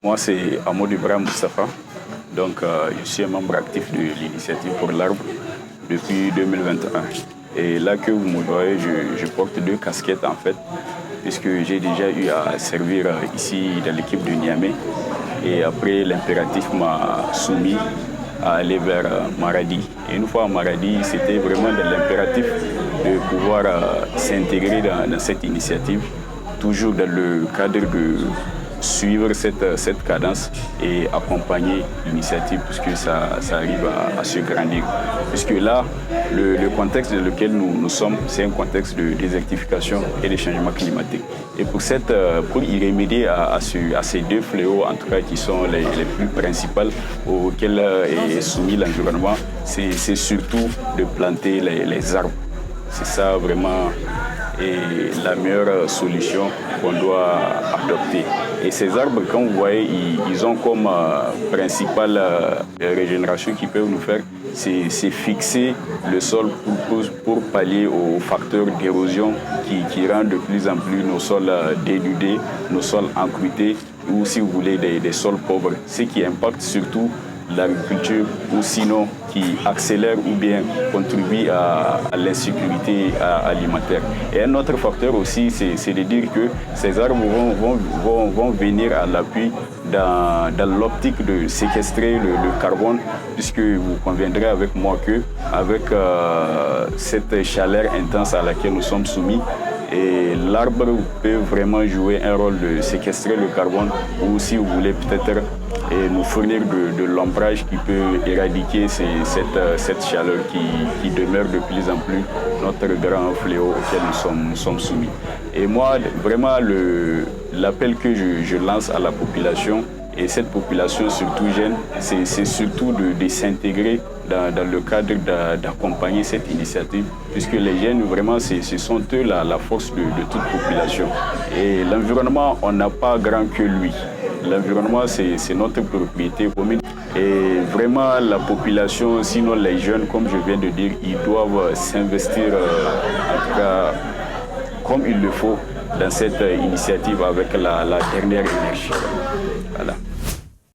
Moi, c'est Amadou Ibrahim Moustapha. Donc, je suis un membre actif de l'initiative pour l'arbre depuis 2021. Et là que vous me voyez, je porte deux casquettes en fait, puisque j'ai déjà eu à servir ici dans l'équipe de Niamey. Et après, l'impératif m'a soumis à aller vers Maradi. Et une fois à Maradi, c'était vraiment dans l'impératif de pouvoir s'intégrer dans cette initiative, toujours dans le cadre de suivre cette cadence et accompagner l'initiative puisque ça arrive à se grandir. Puisque là, le contexte dans lequel nous sommes, c'est un contexte de désertification et de changement climatique. Et pour y remédier à ces deux fléaux, en tout cas qui sont les plus principaux auxquels est soumis l'environnement, c'est surtout de planter les arbres. C'est ça vraiment la meilleure solution qu'on doit adopter. Et ces arbres, comme vous voyez, ils ont comme principale régénération qu'ils peuvent nous faire, c'est fixer le sol pour pallier aux facteurs d'érosion qui rendent de plus en plus nos sols dénudés, nos sols encrutés, ou si vous voulez des sols pauvres, ce qui impacte surtout l'agriculture ou sinon qui accélère ou bien contribue à l'insécurité alimentaire. Et un autre facteur aussi, c'est de dire que ces arbres vont venir à l'appui dans l'optique de séquestrer le carbone, puisque vous conviendrez avec moi que avec cette chaleur intense à laquelle nous sommes soumis, et l'arbre peut vraiment jouer un rôle de séquestrer le carbone ou, si vous voulez, peut-être nous fournir de l'ombrage qui peut éradiquer cette chaleur qui demeure de plus en plus notre grand fléau auquel nous sommes soumis. Et moi, vraiment, l'appel que je lance à la population, et cette population surtout jeune, c'est surtout de s'intégrer dans le cadre d'accompagner cette initiative, puisque les jeunes, vraiment, ce sont eux la force de toute population. Et l'environnement, on n'a pas grand que lui. L'environnement, c'est notre propriété commune. Et vraiment, la population, sinon les jeunes, comme je viens de dire, ils doivent s'investir, en tout cas, comme il le faut, dans cette initiative avec la dernière énergie. Voilà.